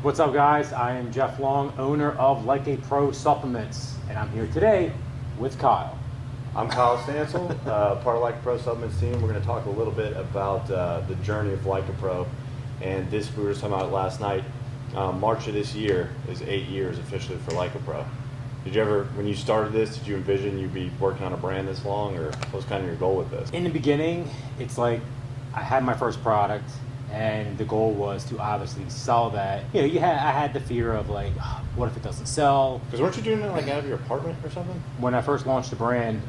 What's up, guys? I am Jeff Long, owner of IFBB Pro Supplements, and I'm here today with Kyle. I'm Kyle Stansell, part of IFBB Pro Supplements team. We're going to talk a little bit about the journey of IFBB Pro, and this we were just talking about last night. March of this year is 8 years officially for IFBB Pro. Did you ever, when you started this, did you envision you'd be working on a brand this long, or what was kind of your goal with this? In the beginning, it's like I had my first product, and the goal was to obviously sell that. You know, I had the fear of like, what if it doesn't sell? Because weren't you doing it like out of your apartment or something? When I first launched the brand,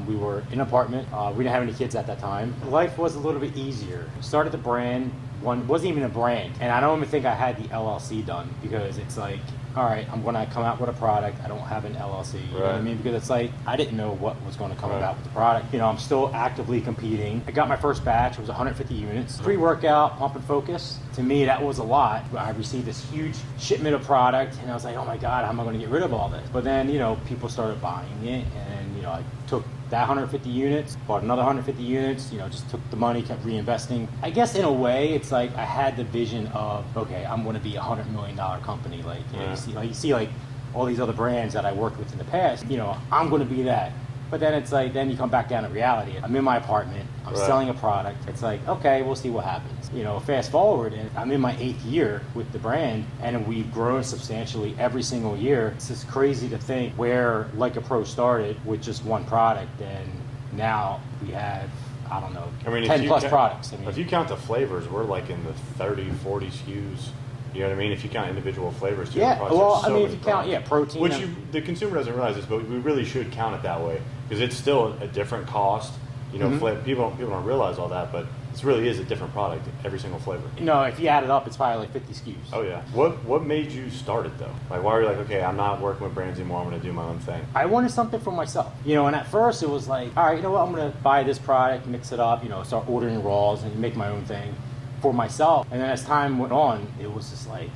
we were in an apartment. We didn't have any kids at that time. Life was a little bit easier. Started the brand. One wasn't even a brand, and I don't even think I had the LLC done, because it's like, all right, I'm going to come out with a product. I don't have an LLC. You know what I mean? Because it's like, I didn't know what was going to come about with the product. You know, I'm still actively competing. I got my first batch. It was 150 units. Pre-workout, pump and focus. To me, that was a lot. I received this huge shipment of product, and I was like, oh my God, how am I going to get rid of all this? But then, you know, people started buying it, and, you know, I took that 150 units, bought another 150 units, you know, just took the money, kept reinvesting. I guess in a way, it's like I had the vision of, okay, I'm going to be a $100 million company. Like, you know, you see like all these other brands that I worked with in the past, you know, I'm going to be that. But then it's like, then you come back down to reality. I'm in my apartment, I'm selling a product. It's like, okay, we'll see what happens. You know, fast forward, and I'm in my 8th year with the brand, and we've grown substantially every single year. It's just crazy to think where IFBB Pro started with just one product, and now we have, I don't know, 10 plus products. I mean, if you count the flavors, we're like in the 30, 40 SKUs. You know what I mean? If you count individual flavors too. Yeah, well, I mean, if you count, protein. Which the consumer doesn't realize this, but we really should count it that way, because it's still a different cost. You know, people don't realize all that, but this really is a different product, every single flavor. You know, if you add it up, it's probably like 50 SKUs. Oh yeah. What made you start it though? Like, why were you like, okay, I'm not working with brands anymore, I'm going to do my own thing? I wanted something for myself. You know, and at first it was like, all right, you know what, I'm going to buy this product, mix it up, you know, start ordering raws and make my own thing for myself. And then as time went on, it was just like,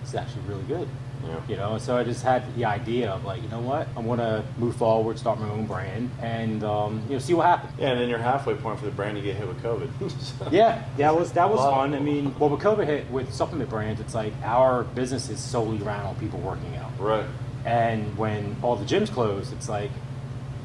it's actually really good. Yeah. You know, so I just had the idea of like, you know what, I want to move forward, start my own brand, and you know, see what happens. Yeah, and then your halfway point for the brand, you get hit with COVID. So. Yeah, that was fun. I mean, well, with COVID hit with supplement brands, it's like our business is solely around on people working out. Right. And when all the gyms closed, it's like,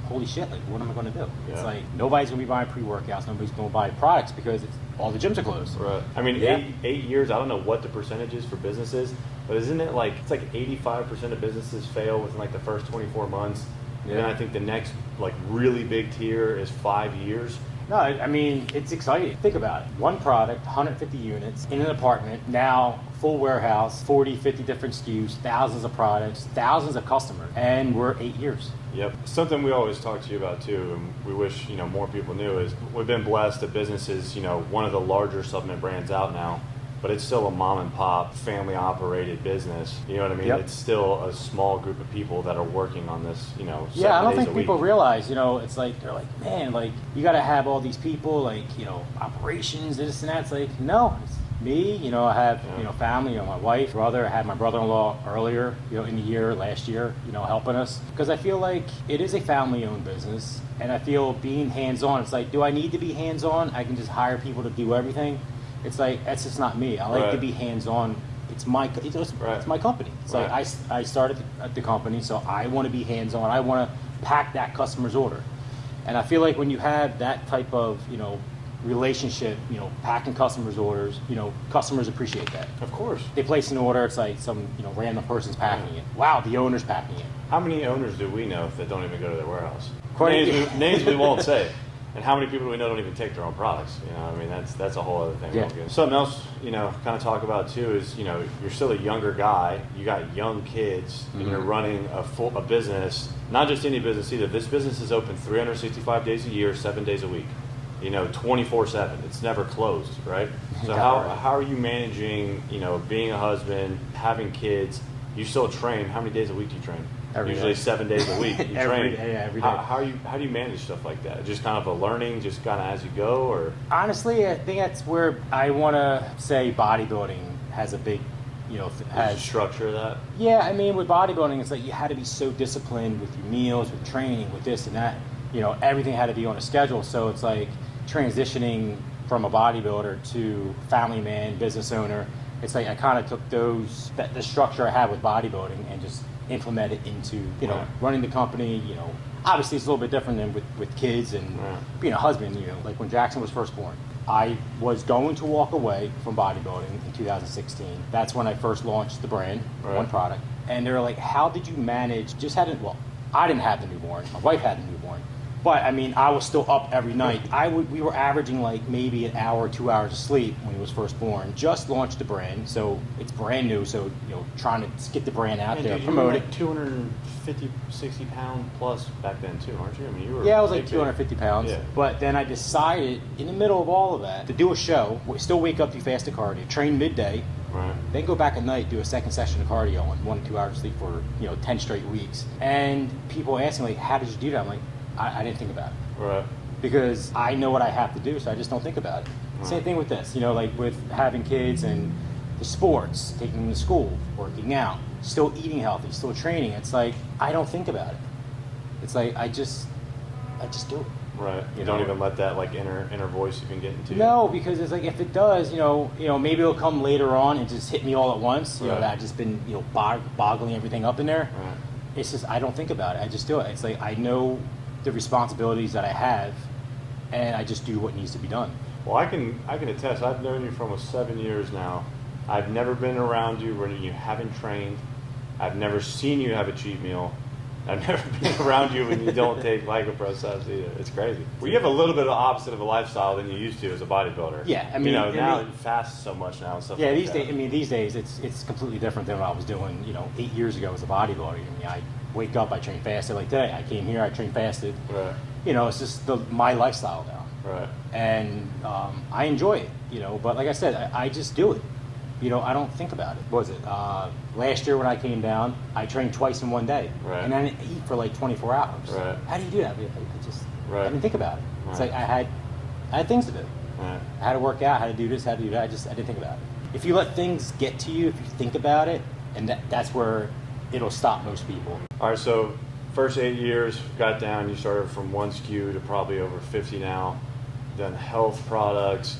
holy shit, like, what am I going to do? Yeah. It's like, nobody's going to be buying pre-workouts, nobody's going to buy products, because all the gyms are closed. Right. I mean, 8 years, I don't know what the percentage is for businesses, but isn't it like, it's like 85% of businesses fail within like the first 24 months. Yeah. And then I think the next like really big tier is 5 years. No, I mean, it's exciting. Think about it. One product, 150 units in an apartment, now full warehouse, 40, 50 different SKUs, thousands of products, thousands of customers, and we're 8 years. Yep. Something we always talk to you about too, and we wish, you know, more people knew, is we've been blessed that business is, you know, one of the larger supplement brands out now, but it's still a mom and pop, family operated business. You know what I mean? Yep. It's still a small group of people that are working on this, you know, 7 days a week. Yeah, I don't think people realize, you know, it's like, they're like, man, like, you got to have all these people, like, you know, operations, this and that. It's like, no, it's me, you know, I have, you know, family, you know, my wife, brother. I had my brother-in-law earlier, you know, in the year, last year, you know, helping us. Because I feel like it is a family-owned business, and I feel being hands-on, it's like, do I need to be hands-on? I can just hire people to do everything. It's like, that's just not me. I like to be hands-on. It's my company. It's like, I started the company, so I want to be hands-on. I want to pack that customer's order. And I feel like when you have that type of, you know, relationship, you know, packing customers' orders, you know, customers appreciate that. Of course. They place an order, it's like some, you know, random person's packing it. Wow, the owner's packing it. How many owners do we know that don't even go to their warehouse? Names we won't say. And how many people do we know don't even take their own products? You know, I mean, that's a whole other thing. Yeah. Something else, you know, kind of talk about too is, you know, you're still a younger guy, you got young kids, and you're running a business, not just any business either. This business is open 365 days a year, 7 days a week. You know, 24/7. It's never closed, right? So how are you managing, you know, being a husband, having kids? You still train. How many days a week do you train? Usually 7 days a week. You every train. day. How do you manage stuff like that? Just kind of a learning, just kind of as you go, or? Honestly, I think that's where I want to say bodybuilding has a big, you know, has structure of that. Yeah, I mean, with bodybuilding, it's like you had to be so disciplined with your meals, with training, with this and that. You know, everything had to be on a schedule. So it's like transitioning from a bodybuilder to family man, business owner. it's like I kind of took the structure I had with bodybuilding and just implemented into, you know, running the company. You know, obviously it's a little bit different than with kids and being a husband. You know, like when Jackson was first born, I was going to walk away from bodybuilding in 2016. That's when I first launched the brand, one product. And they were like, how did you manage, well, I didn't have the newborn, my wife had the newborn. But I mean, I was still up every night. We were averaging like maybe an hour, 2 hours of sleep when he was first born. Just launched the brand, so it's brand new. So, you know, trying to get the brand out there, promote it. 250, 60 pound plus back then too, aren't you? I mean, you were. Yeah, I was like 250 pounds. Yeah. But then I decided in the middle of all of that to do a show. Still wake up, do fasted cardio, train midday. Right. Then go back at night, do a second session of cardio on 1 to 2 hours of sleep for 10 straight weeks. And people ask me like, how did you do that? I'm like, I didn't think about it. Right. Because I know what I have to do, so I just don't think about it. Right. Same thing with this, like with having kids and the sports, taking them to school, working out, still eating healthy, still training. It's like I don't think about it. It's like I just do it. Right. You don't even let that like inner voice even get into you. No, because it's like if it does, maybe it'll come later on and just hit me all at once. That I've just been boggling everything up in there. Right. It's just I don't think about it. I just do it. It's like I know the responsibilities that I have, and I just do what needs to be done. Well, I can attest. I've known you for almost 7 years now. I've never been around you when you haven't trained. I've never seen you have a cheat meal. I've never been around you when you don't take Lycopro subs either. It's crazy. Well, you have a little bit of the opposite of a lifestyle than you used to as a bodybuilder. Yeah, I mean, now you fast so much now and stuff. Yeah, like these days it's completely different than what I was doing. 8 years ago as a bodybuilder. I mean, I wake up, I train fasted. Like today, I came here, I train fasted. Right. It's just my lifestyle now. Right. And I enjoy it. But like I said, I just do it. I don't think about it. What was it? Last year when I came down, I trained twice in one day. Right. And I didn't eat for like 24 hours. Right. How do you do that? I didn't think about it. Right. It's like I had things to do. Right. I had to work out, how to do this, how to do that. I didn't think about it. If you let things get to you, if you think about it, and that's where it'll stop most people. All right, so first 8 years, got down, you started from 1 SKU to probably over 50 now, done health products,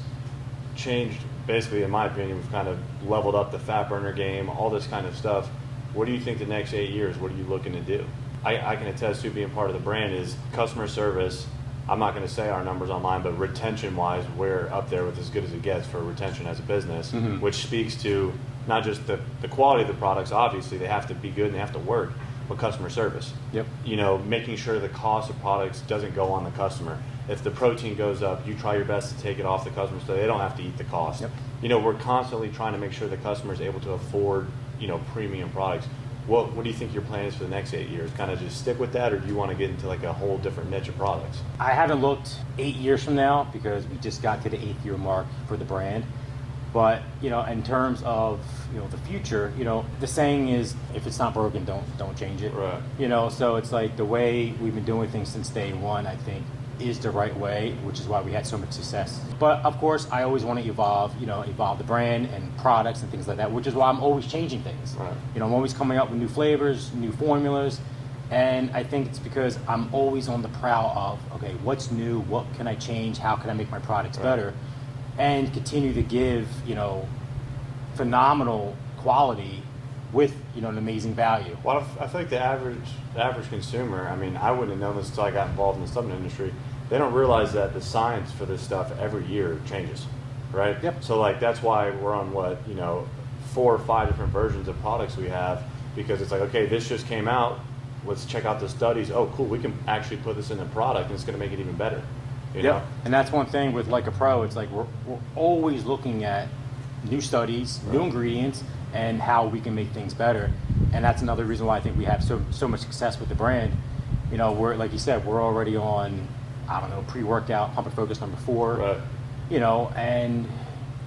changed, basically, in my opinion, we've kind of leveled up the fat burner game, all this kind of stuff. What do you think the next 8 years, what are you looking to do? I can attest to being part of the brand is customer service. I'm not going to say our numbers online, but retention-wise, we're up there with as good as it gets for retention as a business, which speaks to not just the quality of the products, obviously, they have to be good and they have to work, but customer service. Yep. Making sure the cost of products doesn't go on the customer. If the protein goes up, you try your best to take it off the customer so they don't have to eat the cost. Yep. We're constantly trying to make sure the customer is able to afford, premium products. What do you think your plan is for the next 8 years? Kind of just stick with that, or do you want to get into like a whole different niche of products? I haven't looked 8 years from now because we just got to the 8th year mark for the brand. But, in terms of, the future, the saying is, if it's not broken, don't change it. Right. So it's like the way we've been doing things since day one, I think, is the right way, which is why we had so much success. But of course, I always want to evolve the brand and products and things like that, which is why I'm always changing things. Right. I'm always coming up with new flavors, new formulas. And I think it's because I'm always on the prowl of, okay, what's new? What can I change? How can I make my products better? And continue to give, phenomenal quality with, an amazing value. Well, I feel like the average consumer, I mean, I wouldn't have known this until I got involved in the supplement industry. They don't realize that the science for this stuff every year changes, right? Yep. So, that's why we're on 4 or 5 different versions of products we have, because it's like, okay, this just came out. Let's check out the studies. Oh, cool, we can actually put this in a product, and it's going to make it even better. You know? And that's one thing with Lycopro. It's like we're always looking at new studies, new ingredients, and how we can make things better. And that's another reason why I think we have so much success with the brand. We're, like you said, we're already on, pre-workout, Pump and Focus number 4. Right. And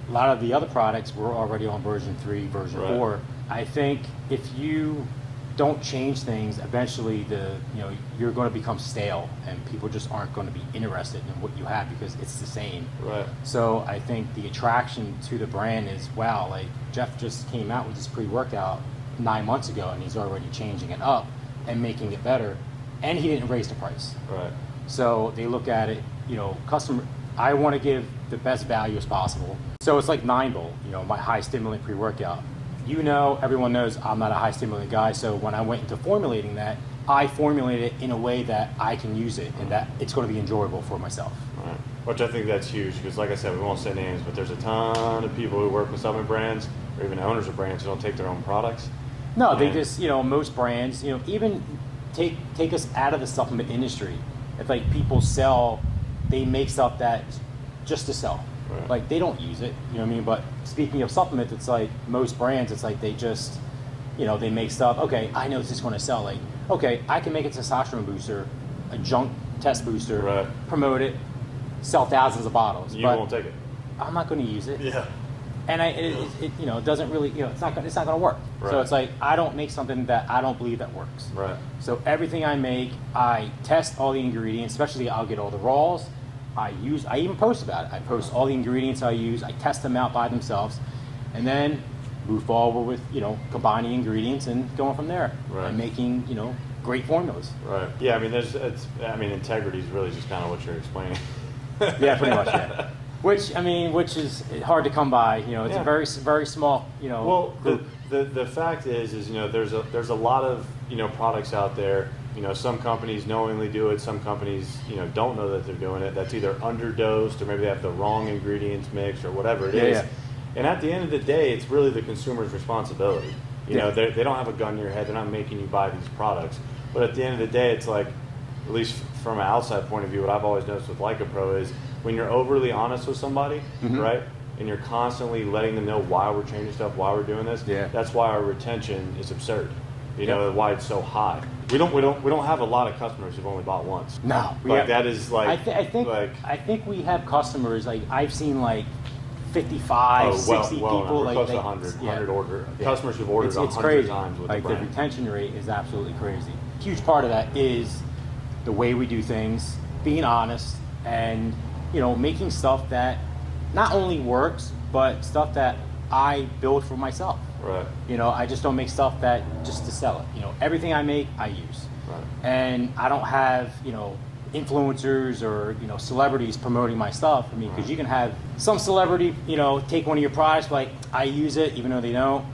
a lot of the other products, we're already on version 3, version 4. I think if you don't change things, eventually you're going to become stale, and people just aren't going to be interested in what you have because it's the same. Right. So I think the attraction to the brand is, wow, like Jeff just came out with this pre-workout 9 months ago, and he's already changing it up and making it better, and he didn't raise the price. Right. So they look at it, customer. I want to give the best value as possible. So it's like 9-Volt, my high stimulant pre-workout. Everyone knows I'm not a high stimulant guy, so when I went into formulating that, I formulated it in a way that I can use it and that it's going to be enjoyable for myself. Right. Which I think that's huge because, like I said, we won't say names, but there's a ton of people who work with supplement brands or even owners of brands who don't take their own products. No, they just, most brands, even take us out of the supplement industry. It's like people they make stuff that just to sell. Right. Like they don't use it, you know what I mean? But speaking of supplements, it's like most brands, it's like they just, they make stuff. Okay, I know this is going to sell. Like, okay, I can make a testosterone booster, a junk test booster, right. Promote it, sell thousands of bottles. You won't take it. I'm not going to use it. Yeah. And it doesn't really, it's not going to work. Right. So it's like I don't make something that I don't believe that works. Right. So everything I make, I test all the ingredients. Especially, I'll get all the raws. I even post about it. I post all the ingredients I use. I test them out by themselves, and then move forward with combining ingredients and going from there. Right. And making great formulas. Right. Yeah. I mean, integrity is really just kind of what you're explaining. Yeah, pretty much. Yeah. Which is hard to come by. It's a very very small. Well, group. the fact is there's a lot of products out there. Some companies knowingly do it. Some companies don't know that they're doing it. That's either underdosed or maybe they have the wrong ingredients mixed or whatever it is. Yeah. And at the end of the day, it's really the consumer's responsibility. They don't have a gun to your head. They're not making you buy these products. But at the end of the day, it's like, at least from an outside point of view, what I've always noticed with LycoPro is when you're overly honest with somebody, right, and you're constantly letting them know why we're changing stuff, why we're doing this, that's why our retention is absurd. Why it's so high. We don't have a lot of customers who've only bought once. No, that is like I think we have customers like I've seen like 55, 60 people we're like close to 100 order customers who've ordered 100 times with like the brand. The retention rate is absolutely crazy. A huge part of that is the way we do things, being honest, and making stuff that not only works but stuff that I build for myself. Right. I just don't make stuff that just to sell it. Everything I make, I use. Right. And I don't have, influencers or, celebrities promoting my stuff. I mean, because you can have some celebrity, take one of your products, like, I use it, even though they don't,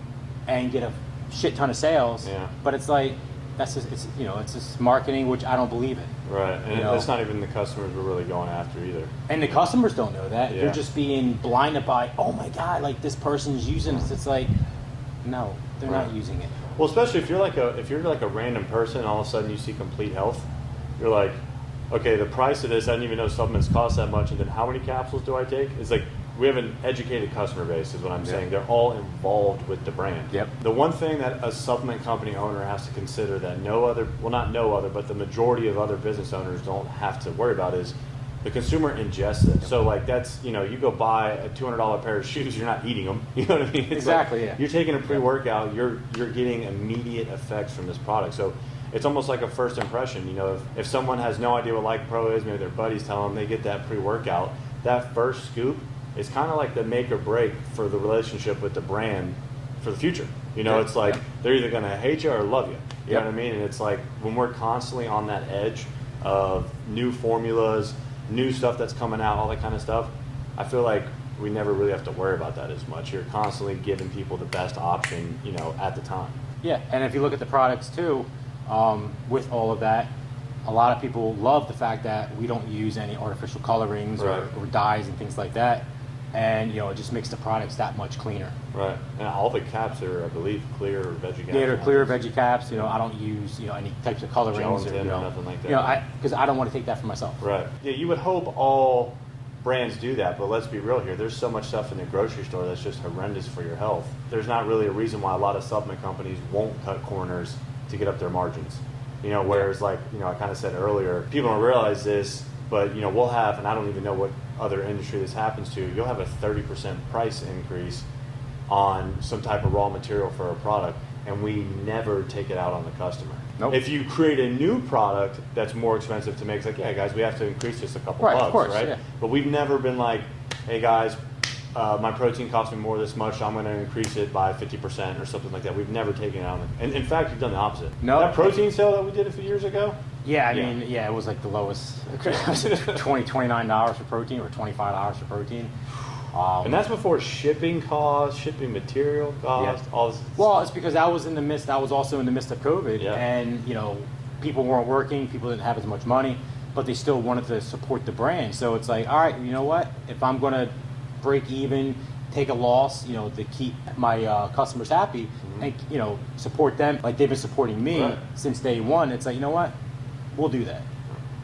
and get a shit ton of sales. Yeah. But it's like, it's just marketing, which I don't believe in. Right. And that's not even the customers we're really going after either. And the customers don't know that. Yeah. They're just being blinded by, oh my God, like this person's using it. It's like, no, they're not using it. Well, especially if you're like a random person and all of a sudden you see complete health, you're like, okay, the price of this, I didn't even know supplements cost that much, and then how many capsules do I take? It's like we have an educated customer base is what I'm saying. They're all involved with the brand. Yep. The one thing that a supplement company owner has to consider that but the majority of other business owners don't have to worry about is the consumer ingests it. So like that's, you go buy a $200 pair of shoes, you're not eating them. You know what I mean? It's exactly, like, you're taking a pre-workout, you're getting immediate effects from this product. So it's almost like a first impression. If someone has no idea what LycoPro is, maybe their buddies tell them they get that pre-workout, that first scoop is kind of like the make or break for the relationship with the brand for the future. It's like they're either going to hate you or love you. You know what I mean? And it's like when we're constantly on that edge of new formulas, new stuff that's coming out, all that kind of stuff, I feel like we never really have to worry about that as much. You're constantly giving people the best option, at the time. Yeah, and if you look at the products too, with all of that, a lot of people love the fact that we don't use any artificial colorings or dyes and things like that. And, it just makes the products that much cleaner. Right. And all the caps are, I believe, clear veggie caps. Yeah, they're clear veggie caps. I don't use, any types of colorings or nothing like that. Because I don't want to take that for myself. Right. Yeah, you would hope all brands do that, but let's be real here. There's so much stuff in the grocery store that's just horrendous for your health. There's not really a reason why a lot of supplement companies won't cut corners to get up their margins. Whereas like, I kind of said earlier, people don't realize this, but we'll have, and I don't even know what other industry this happens to, you'll have a 30% price increase on some type of raw material for a product, and we never take it out on the customer. Nope. If you create a new product that's more expensive to make, it's like, yeah, guys, we have to increase this a couple bucks, of course, right? Yeah. But we've never been like, hey guys, my protein costs me more this much, so I'm going to increase it by 50% or something like that. We've never taken it out. And in fact, you've done the opposite. No. That protein sale that we did a few years ago? Yeah, I mean, it was like the lowest, $29 for protein or $25 for protein. And that's before shipping costs, shipping material costs, all this. Well, it's because I was also in the midst of COVID, Yeah. and people weren't working, people didn't have as much money, but they still wanted to support the brand. So it's like, all right, you know what? If I'm going to break even, take a loss, to keep my customers happy, and support them like they've been supporting me since day one, it's like, you know what? We'll do that.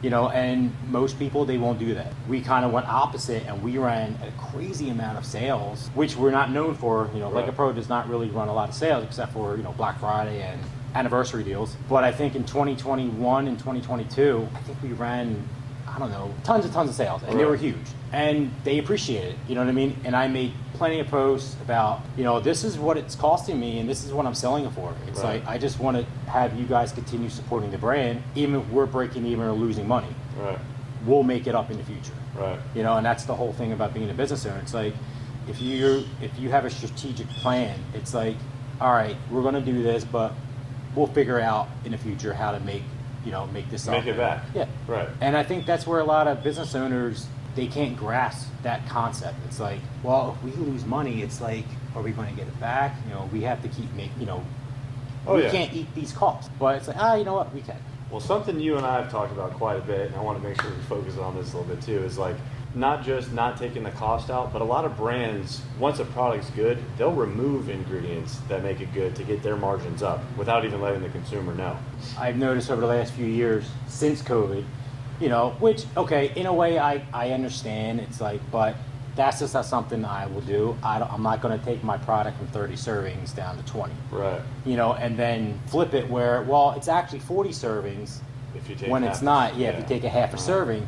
And most people, they won't do that. We kind of went opposite, and we ran a crazy amount of sales, which we're not known for. Like a Pro does not really run a lot of sales except for, Black Friday and anniversary deals. But I think in 2021 and 2022, I think we ran, I don't know, tons of sales, and they were huge. And they appreciate it, you know what I mean? And I made plenty of posts about, this is what it's costing me, and this is what I'm selling it for. It's like, I just want to have you guys continue supporting the brand, even if we're breaking even or losing money. Right. We'll make it up in the future. Right. And that's the whole thing about being a business owner. It's like, if you have a strategic plan, it's like, all right, we're going to do this, but we'll figure out in the future how to make this up. Make it back. Yeah. Right. And I think that's where a lot of business owners, they can't grasp that concept. It's like, well, if we lose money, it's like, are we going to get it back? We have to keep making, we can't eat these costs. But it's like, you know what, we can. Well, something you and I have talked about quite a bit, and I want to make sure we focus on this a little bit too, is like not just not taking the cost out, but a lot of brands, once a product's good, they'll remove ingredients that make it good to get their margins up without even letting the consumer know. I've noticed over the last few years since COVID, which, okay, in a way I understand. It's like, but that's just not something I will do. I'm not going to take my product from 30 servings down to 20. Right. And then flip it where, well, it's actually 40 servings if you take when half it's not. yeah. If you take a half a serving,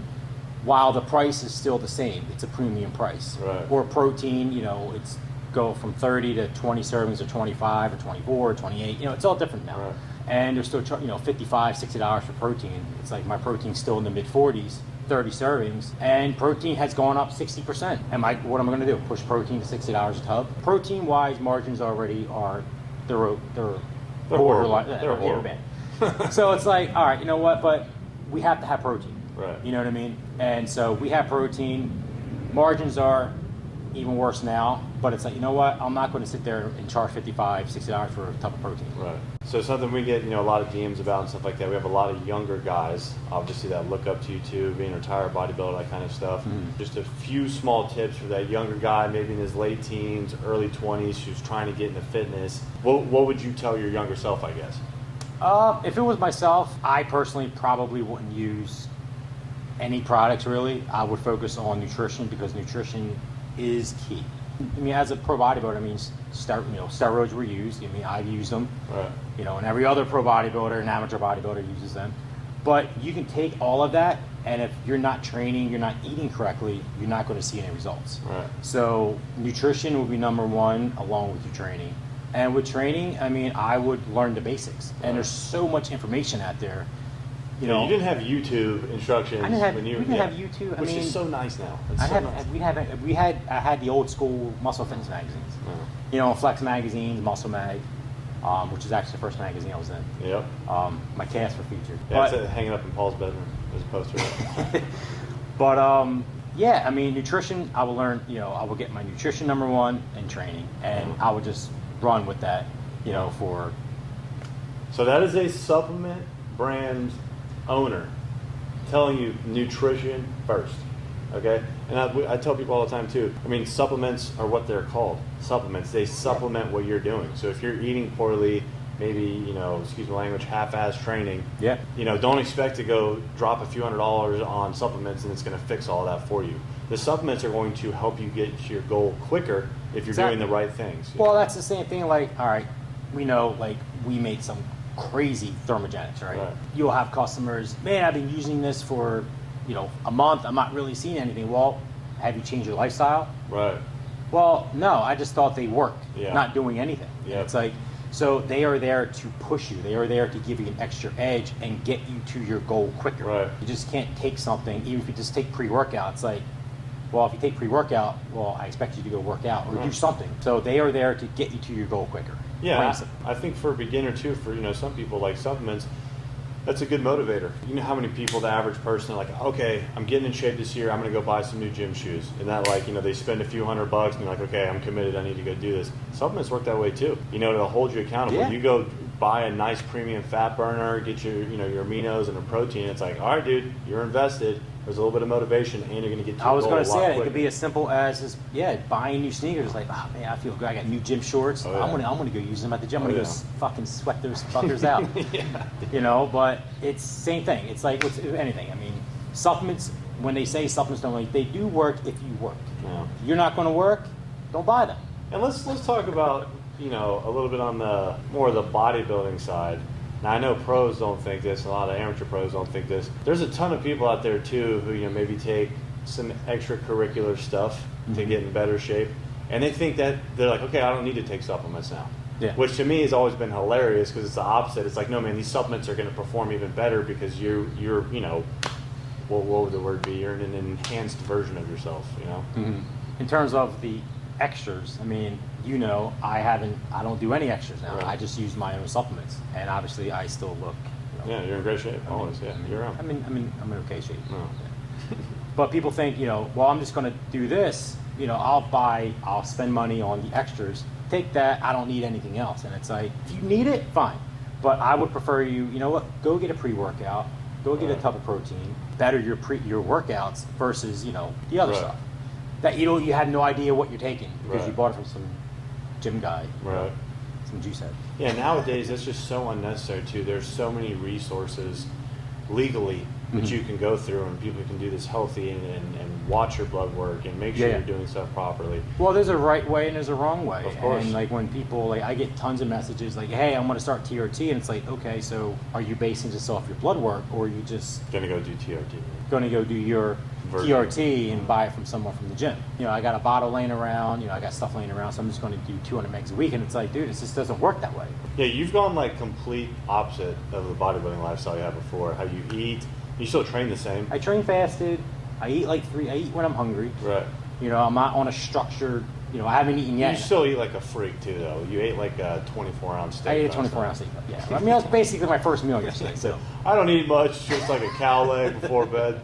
while the price is still the same. It's a premium price. Right. Or protein, it's go from 30 to 20 servings or 25 or 24 or 28. It's all different now. Right. And they're still, $55, $60 for protein. It's like my protein's still in the mid 40s, 30 servings, and protein has gone up 60%. What am I going to do? Push protein to $60 a tub? Protein-wise, margins already are they're borderline. They're horrible. Bad. So it's like, all right, you know what? But we have to have protein. Right. You know what I mean? And so we have protein. Margins are even worse now, but it's like, you know what? I'm not going to sit there and charge $55, $60 for a tub of protein. Right. So something we get, a lot of DMs about and stuff like that. We have a lot of younger guys, obviously, that look up to you too, being a retired bodybuilder, that kind of stuff. Mm-hmm. Just a few small tips for that younger guy, maybe in his late teens, early 20s, who's trying to get into fitness. What would you tell your younger self, I guess? If it was myself, I personally probably wouldn't use any products really. I would focus on nutrition because nutrition is key. As a pro bodybuilder, steroids were used. I've used them. Right. And every other pro bodybuilder and amateur bodybuilder uses them. But you can take all of that, and if you're not training, you're not eating correctly, you're not going to see any results. Right. So nutrition would be number one, along with your training. And with training, I would learn the basics. Right. And there's so much information out there. You didn't have YouTube instructions. We didn't have YouTube. Which is so nice now. I had the old school muscle fitness magazines. Flex magazines, Muscle Mag, which is actually the first magazine I was in. Yep. My calves were featured. Yeah, it's hanging up in Paul's bedroom as a poster. But nutrition. I will learn. I will get my nutrition number one and training, and I would just run with that. For. So that is a supplement brand owner telling you nutrition first, okay? And I tell people all the time too, supplements are what they're called, supplements. They supplement what you're doing. So if you're eating poorly, maybe, excuse my language, half-ass training, don't expect to go drop a few $100s on supplements and it's going to fix all that for you. The supplements are going to help you get to your goal quicker if you're doing the right things. Well, that's the same thing, all right, we know, we made some crazy thermogenics, right? You'll have customers, man, I've been using this for, a month. I'm not really seeing anything. Well, have you changed your lifestyle? Right. Well, no, I just thought they worked, not doing anything. Yeah. It's like, so they are there to push you. They are there to give you an extra edge and get you to your goal quicker. Right. You just can't take something, even if you just take pre-workout. It's like, well, if you take pre-workout, well, I expect you to go work out or do something. So they are there to get you to your goal quicker. Yeah, I think for a beginner too, for some people like supplements, That's a good motivator. You know how many people, the average person, are like, okay, I'm getting in shape this year, I'm going to go buy some new gym shoes. And that, like, you know, they spend a few $100 and they're like, okay, I'm committed, I need to go do this. Supplements work that way too. You know, it'll hold you accountable. Yeah. You go buy a nice premium fat burner, get your, you know, your aminos and a protein. It's like, all right, dude, you're invested. There's a little bit of motivation, and you're going to get to I was going to say it could be as simple as just, buying new sneakers. Like, oh man, I feel good. I got new gym shorts. Oh, yeah. I'm gonna go use them at the gym. I'm gonna Oh, go yeah. fucking sweat those fuckers out. Yeah. You know, but it's same thing. It's like with anything. I mean, supplements. When they say supplements don't work, they do work if you work. Yeah. You're not going to work. Don't buy them. And let's talk about, you know, a little bit on the more of the bodybuilding side. Now, I know pros don't think this, a lot of amateur pros don't think this. There's a ton of people out there too who, you know, maybe take some extracurricular stuff to get in better shape, and they think that they're like, okay, I don't need to take supplements now. Yeah. Which to me has always been hilarious because it's the opposite. It's like, no man, these supplements are going to perform even better because you're you know, what would the word be? You're an enhanced version of yourself, you know. In terms of the extras, I mean, you know, I don't do any extras now. Right. I just use my own supplements, and obviously I still look. You know, Yeah, you're in great shape. Always, you're around. I'm in okay shape. No. But people think, you know, well, I'm just going to do this. You know, I'll spend money on the extras. Take that. I don't need anything else. And it's like, if you need it, fine. But I would prefer you know what? Go get a pre-workout. Go get a tub of protein. Better your workouts versus, you know, the other Right. stuff that you had no idea what you're taking because Right. you bought it from some gym guy, Right. some juice head. Yeah, nowadays that's just so unnecessary too. There's so many resources legally that you can go through, and people can do this healthy and watch your blood work and make sure Yeah. you're doing stuff properly. Well, there's a right way and there's a wrong way. Of course. And like when people, like I get tons of messages like, hey, I'm going to start TRT. And it's like, okay, so are you basing this off your blood work or are you just Gonna go do TRT. going to go do your Version. TRT and buy it from someone from the gym? You know, I got a bottle laying around, you know, I got stuff laying around, so I'm just going to do 200 megs a week. And it's like, dude, it just doesn't work that way. Yeah, you've gone like complete opposite of the bodybuilding lifestyle you had before. How you eat, you still train the same. I train fasted. I eat I eat when I'm hungry. Right. You know, I'm not on a structured, you know, I haven't eaten yet. You still eat like a freak too, though. You ate like a 24-ounce steak. I ate a last 24-ounce night. steak. Yeah. I mean, that was basically my first meal yesterday. So. I don't eat much, just like a cow leg before bed.